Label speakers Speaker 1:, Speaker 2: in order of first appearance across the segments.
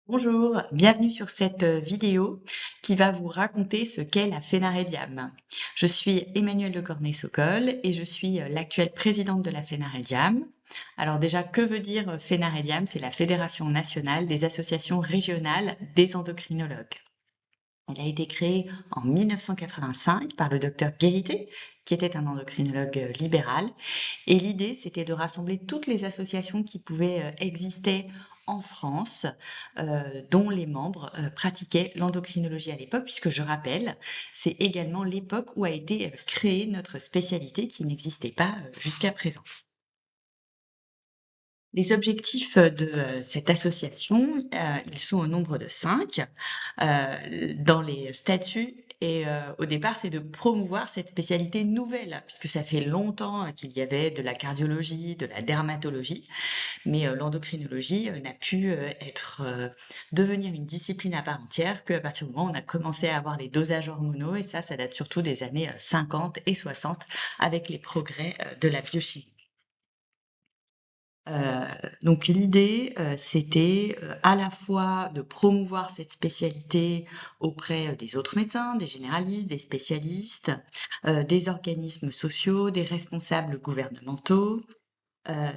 Speaker 1: Bonjour, bienvenue sur cette vidéo qui va vous raconter ce qu'est la Fénarédiam. Je suis Emmanuelle de Cornet-Socol et je suis l'actuelle présidente de la Fénarédiam. Alors déjà, que veut dire Fénarédiam? C'est la Fédération nationale des associations régionales des endocrinologues. Elle a été créée en 1985 par le docteur Guérité, qui était un endocrinologue libéral. Et l'idée, c'était de rassembler toutes les associations qui pouvaient exister en France, dont les membres pratiquaient l'endocrinologie à l'époque, puisque je rappelle, c'est également l'époque où a été créée notre spécialité qui n'existait pas jusqu'à présent. Les objectifs de cette association, ils sont au nombre de 5 dans les statuts et au départ, c'est de promouvoir cette spécialité nouvelle, puisque ça fait longtemps qu'il y avait de la cardiologie, de la dermatologie, mais l'endocrinologie n'a pu devenir une discipline à part entière qu'à partir du moment où on a commencé à avoir les dosages hormonaux, et ça date surtout des années 50 et 60 avec les progrès de la biochimie. Donc l'idée, c'était, à la fois de promouvoir cette spécialité auprès, des autres médecins, des généralistes, des spécialistes, des organismes sociaux, des responsables gouvernementaux,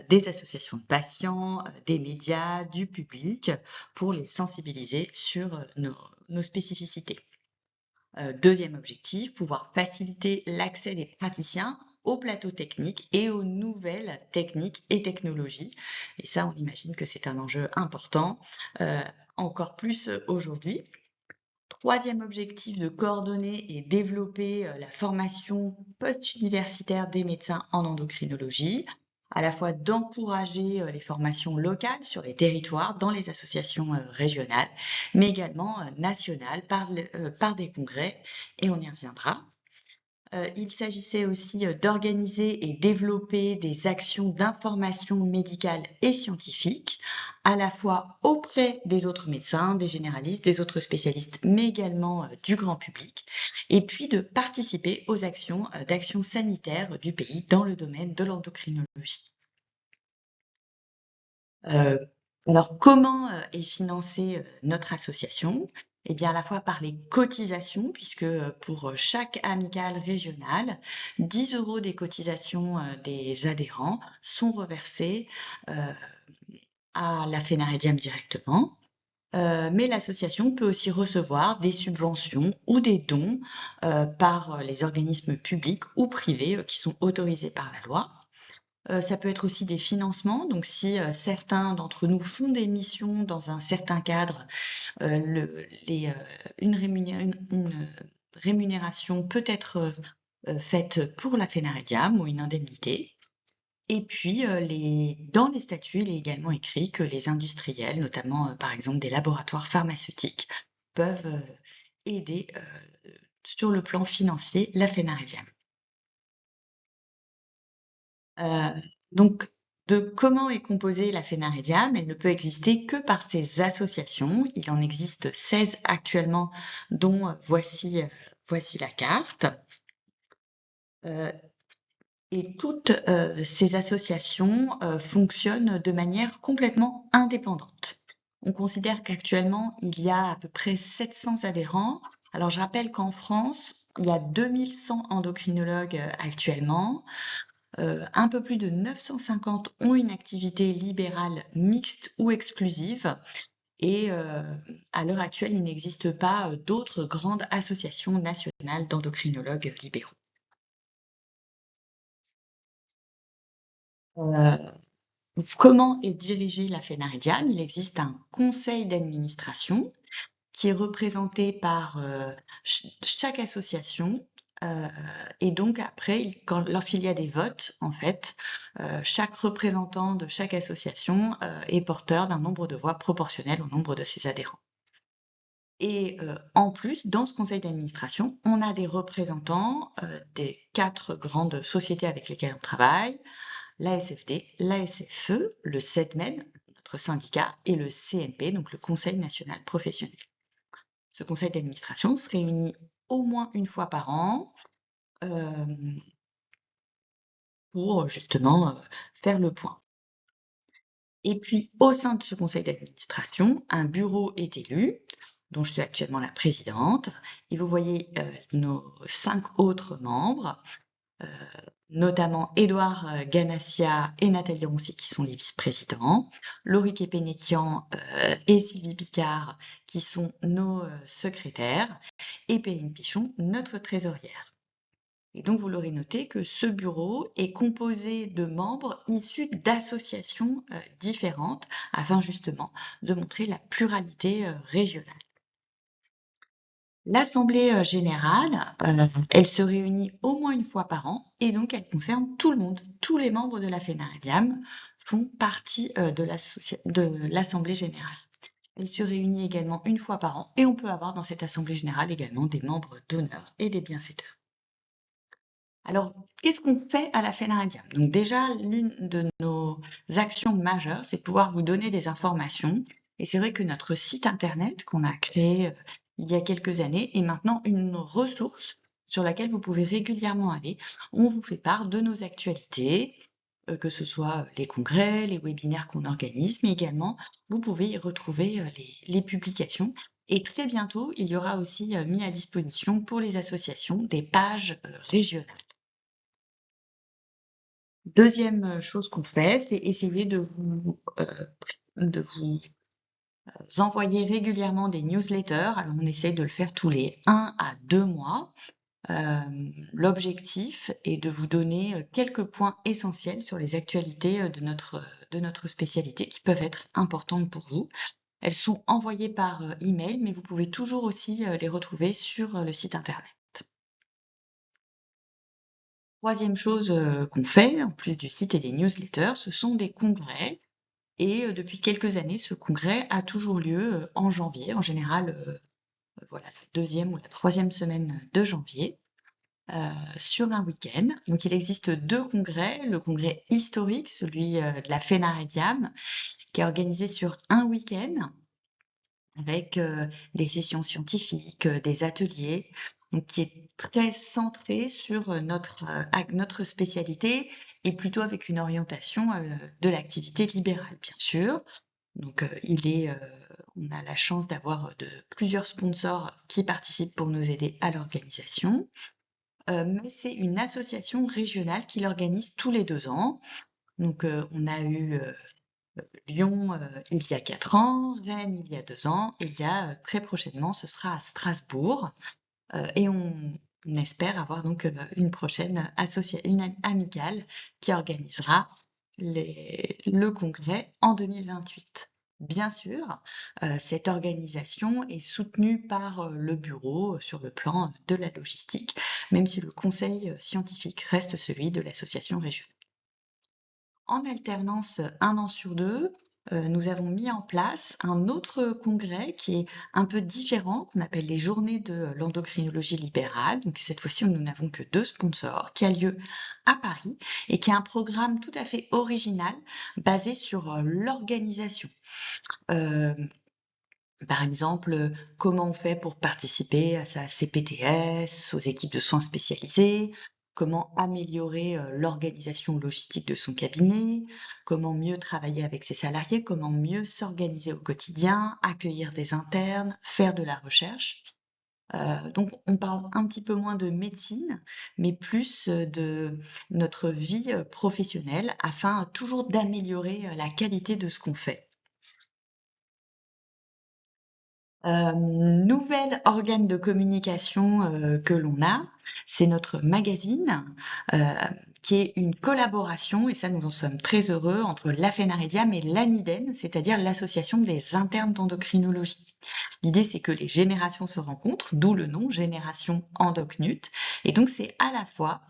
Speaker 1: des associations de patients, des médias, du public, pour les sensibiliser sur, nos spécificités. Deuxième objectif, pouvoir faciliter l'accès des praticiens aux plateaux techniques et aux nouvelles techniques et technologies. Et ça, on imagine que c'est un enjeu important, encore plus aujourd'hui. Troisième objectif, de coordonner et développer la formation post-universitaire des médecins en endocrinologie, à la fois d'encourager les formations locales sur les territoires, dans les associations régionales, mais également nationales par des congrès, et on y reviendra. Il s'agissait aussi d'organiser et développer des actions d'information médicale et scientifique, à la fois auprès des autres médecins, des généralistes, des autres spécialistes, mais également du grand public, et puis de participer aux actions d'action sanitaire du pays dans le domaine de l'endocrinologie. Euh, alors, comment est financée notre association? Eh bien, à la fois par les cotisations, puisque pour chaque amicale régionale, 10 € des cotisations des adhérents sont reversés à la Fénarédiam directement. Mais l'association peut aussi recevoir des subventions ou des dons par les organismes publics ou privés qui sont autorisés par la loi. Ça peut être aussi des financements, donc si certains d'entre nous font des missions dans un certain cadre, une rémunération peut être faite pour la Fénarédiam ou une indemnité. Et puis, dans les statuts, il est également écrit que les industriels, notamment par exemple des laboratoires pharmaceutiques, peuvent aider sur le plan financier la Fénarédiam. Donc, de comment est composée la Fénarédiam? Elle ne peut exister que par ces associations. Il en existe 16 actuellement, dont voici la carte. Et toutes ces associations fonctionnent de manière complètement indépendante. On considère qu'actuellement, il y a à peu près 700 adhérents. Alors, je rappelle qu'en France, il y a 2100 endocrinologues actuellement. Un peu plus de 950 ont une activité libérale mixte ou exclusive. Et à l'heure actuelle, il n'existe pas d'autres grandes associations nationales d'endocrinologues libéraux. Comment est dirigée la Fénarédiam? Il existe un conseil d'administration qui est représenté par chaque association. Et donc après, lorsqu'il y a des votes, en fait, chaque représentant de chaque association est porteur d'un nombre de voix proportionnel au nombre de ses adhérents. Et en plus, dans ce conseil d'administration, on a des représentants des 4 grandes sociétés avec lesquelles on travaille, l'ASFD, l'ASFE, le CEDMED, notre syndicat, et le CNP, donc le Conseil national professionnel. Ce conseil d'administration se réunit au moins une fois par an pour justement faire le point. Et puis, au sein de ce conseil d'administration, un bureau est élu, dont je suis actuellement la présidente. Et vous voyez nos 5 autres membres, euh, notamment Édouard Ganassia et Nathalie Roncy, qui sont les vice-présidents, Laurie Kepenekian et Sylvie Picard, qui sont nos secrétaires, et Perrine Pichon, notre trésorière. Et donc, vous l'aurez noté que ce bureau est composé de membres issus d'associations différentes afin justement de montrer la pluralité régionale. L'Assemblée générale, elle se réunit au moins une fois par an et donc elle concerne tout le monde. Tous les membres de la FENAREDIAM font partie de l'Assemblée générale. Elle se réunit également une fois par an et on peut avoir dans cette Assemblée générale également des membres d'honneur et des bienfaiteurs. Alors, qu'est-ce qu'on fait à la FENAREDIAM? Donc déjà, l'une de nos actions majeures, c'est de pouvoir vous donner des informations. Et c'est vrai que notre site internet qu'on a créé il y a quelques années est maintenant une ressource sur laquelle vous pouvez régulièrement aller. On vous fait part de nos actualités, que ce soit les congrès, les webinaires qu'on organise, mais également vous pouvez y retrouver les publications. Et très bientôt, il y aura aussi mis à disposition pour les associations des pages régionales. Deuxième chose qu'on fait, c'est essayer de vous envoyer régulièrement des newsletters. Alors, on essaye de le faire tous les 1 à 2 mois. L'objectif est de vous donner quelques points essentiels sur les actualités de notre spécialité qui peuvent être importantes pour vous. Elles sont envoyées par email, mais vous pouvez toujours aussi les retrouver sur le site internet. Troisième chose qu'on fait, en plus du site et des newsletters, ce sont des congrès. Et depuis quelques années, ce congrès a toujours lieu en janvier, en général, voilà, la deuxième ou la troisième semaine de janvier, sur un week-end. Donc il existe 2 congrès, le congrès historique, celui de la FENAREDIAM, qui est organisé sur un week-end, avec des sessions scientifiques, des ateliers, donc qui est très centré sur notre spécialité et plutôt avec une orientation de l'activité libérale, bien sûr. Donc on a la chance d'avoir de plusieurs sponsors qui participent pour nous aider à l'organisation. Mais c'est une association régionale qui l'organise tous les 2 ans. Donc on a eu Lyon il y a 4 ans, Rennes il y a 2 ans, et il y a très prochainement, ce sera à Strasbourg. Et on espère avoir donc une prochaine une amicale qui organisera le congrès en 2028. Bien sûr, cette organisation est soutenue par le bureau sur le plan de la logistique, même si le conseil scientifique reste celui de l'association régionale. En alternance, 1 an sur 2, nous avons mis en place un autre congrès qui est un peu différent, qu'on appelle les Journées de l'endocrinologie libérale. Donc cette fois-ci, nous n'avons que 2 sponsors, qui a lieu à Paris et qui est un programme tout à fait original basé sur l'organisation. Par exemple, comment on fait pour participer à sa CPTS, aux équipes de soins spécialisés, comment améliorer l'organisation logistique de son cabinet, comment mieux travailler avec ses salariés, comment mieux s'organiser au quotidien, accueillir des internes, faire de la recherche. Donc on parle un petit peu moins de médecine, mais plus de notre vie professionnelle afin toujours d'améliorer la qualité de ce qu'on fait. Nouvel organe de communication que l'on a, c'est notre magazine, qui est une collaboration, et ça nous en sommes très heureux, entre la FENAREDIAM et l'ANIDEN, c'est-à-dire l'association des internes d'endocrinologie. L'idée, c'est que les générations se rencontrent, d'où le nom Génération Endocnut, et donc c'est à la fois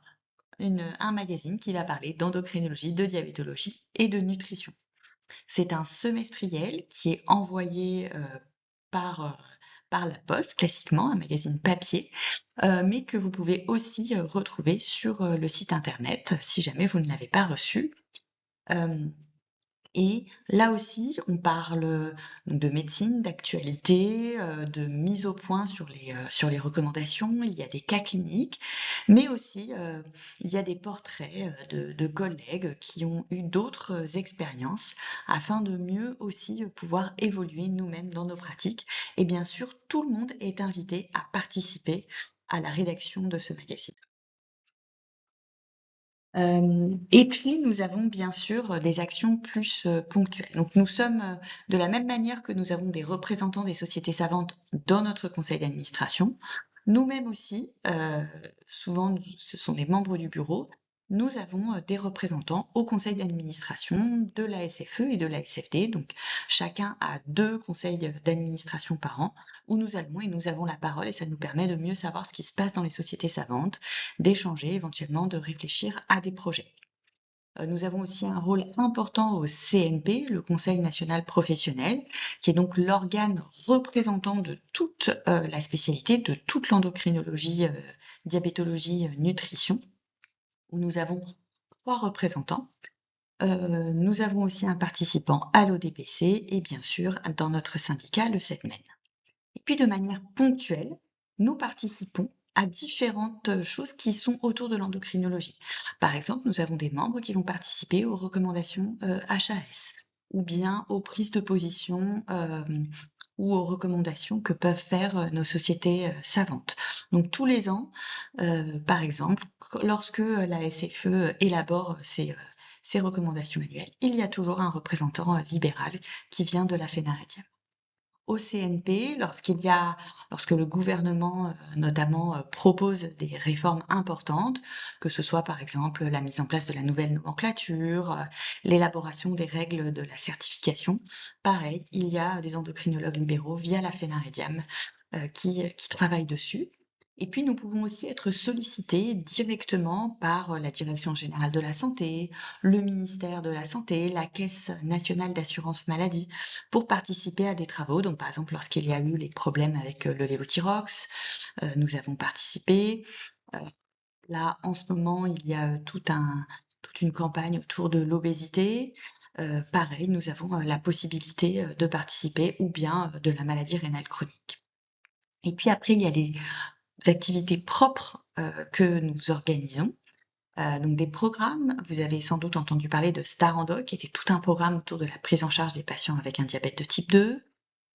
Speaker 1: un magazine qui va parler d'endocrinologie, de diabétologie et de nutrition. C'est un semestriel qui est envoyé par la poste, classiquement, un magazine papier, mais que vous pouvez aussi retrouver sur le site internet, si jamais vous ne l'avez pas reçu. Et là aussi, on parle donc de médecine, d'actualité, de mise au point sur les recommandations. Il y a des cas cliniques, mais aussi il y a des portraits de collègues qui ont eu d'autres expériences afin de mieux aussi pouvoir évoluer nous-mêmes dans nos pratiques. Et bien sûr, tout le monde est invité à participer à la rédaction de ce magazine. Et puis nous avons bien sûr, des actions plus, ponctuelles. Donc nous sommes, de la même manière que nous avons des représentants des sociétés savantes dans notre conseil d'administration, nous-mêmes aussi, souvent ce sont des membres du bureau, nous avons, des représentants au conseil d'administration de la SFE et de la SFD. Donc chacun a 2 conseils d'administration par an où nous allons et nous avons la parole et ça nous permet de mieux savoir ce qui se passe dans les sociétés savantes, d'échanger, éventuellement de réfléchir à des projets. Nous avons aussi un rôle important au CNP, le Conseil national professionnel, qui est donc l'organe représentant de toute la spécialité, de toute l'endocrinologie, diabétologie, nutrition, où nous avons 3 représentants. Nous avons aussi un participant à l'ODPC et bien sûr dans notre syndicat, le SETMEN. Et puis de manière ponctuelle, nous participons à différentes choses qui sont autour de l'endocrinologie. Par exemple, nous avons des membres qui vont participer aux recommandations HAS ou bien aux prises de position ou aux recommandations que peuvent faire nos sociétés savantes. Donc tous les ans, par exemple, lorsque la SFE élabore ses recommandations annuelles, il y a toujours un représentant libéral qui vient de la FENAREDIA. Au CNP, lorsque le gouvernement, notamment, propose des réformes importantes, que ce soit par exemple la mise en place de la nouvelle nomenclature, l'élaboration des règles de la certification, pareil, il y a des endocrinologues libéraux via la FENAREDIAM, qui travaillent dessus. Et puis nous pouvons aussi être sollicités directement par la Direction générale de la santé, le ministère de la santé, la Caisse nationale d'assurance maladie, pour participer à des travaux. Donc par exemple, lorsqu'il y a eu les problèmes avec le lévothyrox, nous avons participé. Là, en ce moment, il y a toute une campagne autour de l'obésité. Pareil, nous avons la possibilité de participer ou bien de la maladie rénale chronique. Et puis après, il y a les activités propres que nous organisons. Donc des programmes, vous avez sans doute entendu parler de Star Endo, qui était tout un programme autour de la prise en charge des patients avec un diabète de type 2,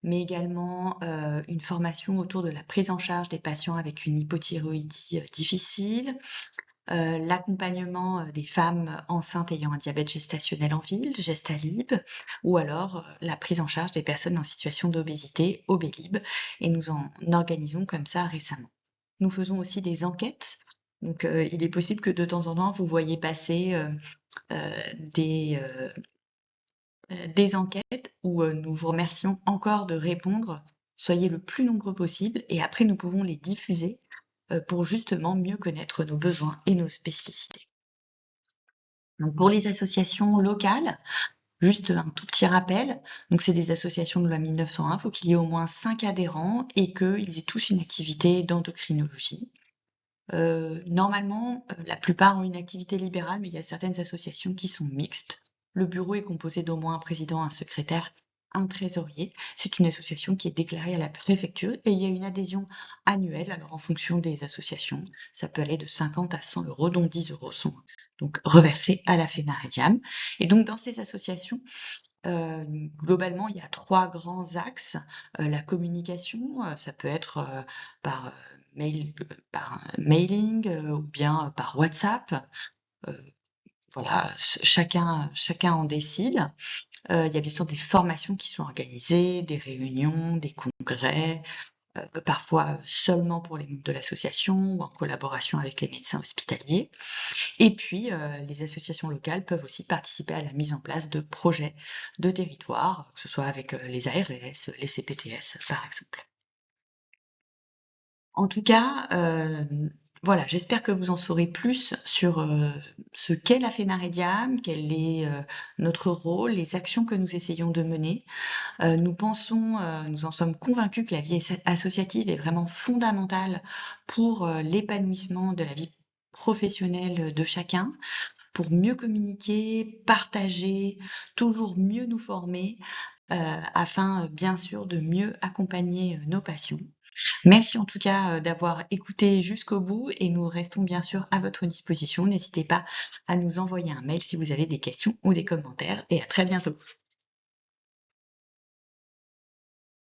Speaker 1: mais également une formation autour de la prise en charge des patients avec une hypothyroïdie difficile, l'accompagnement des femmes enceintes ayant un diabète gestationnel en ville, Gestalib, ou alors la prise en charge des personnes en situation d'obésité, Obélib, et nous en organisons comme ça récemment. Nous faisons aussi des enquêtes, donc il est possible que de temps en temps vous voyez passer des enquêtes où nous vous remercions encore de répondre. Soyez le plus nombreux possible et après nous pouvons les diffuser pour justement mieux connaître nos besoins et nos spécificités. Donc pour les associations locales, juste un tout petit rappel, donc c'est des associations de loi 1901, il faut qu'il y ait au moins 5 adhérents et qu'ils aient tous une activité d'endocrinologie. Normalement, la plupart ont une activité libérale, mais il y a certaines associations qui sont mixtes. Le bureau est composé d'au moins un président, un secrétaire, un trésorier. C'est une association qui est déclarée à la préfecture et il y a une adhésion annuelle. Alors en fonction des associations, ça peut aller de 50 à 100 euros, dont 10 euros sont donc reversés à la FENAREDIAM. Et donc dans ces associations, globalement, il y a 3 grands axes. La communication, ça peut être par mailing ou bien par WhatsApp. Voilà, chacun en décide. Il y a bien sûr des formations qui sont organisées, des réunions, des congrès, parfois seulement pour les membres de l'association ou en collaboration avec les médecins hospitaliers. Et puis, les associations locales peuvent aussi participer à la mise en place de projets de territoire, que ce soit avec les ARS, les CPTS, par exemple. En tout cas, voilà, j'espère que vous en saurez plus sur ce qu'est la FENAREDIAM, quel est notre rôle, les actions que nous essayons de mener. Nous en sommes convaincus que la vie associative est vraiment fondamentale pour l'épanouissement de la vie professionnelle de chacun, pour mieux communiquer, partager, toujours mieux nous former, afin, bien sûr, de mieux accompagner, nos patients. Merci en tout cas, d'avoir écouté jusqu'au bout et nous restons bien sûr à votre disposition. N'hésitez pas à nous envoyer un mail si vous avez des questions ou des commentaires et à très bientôt.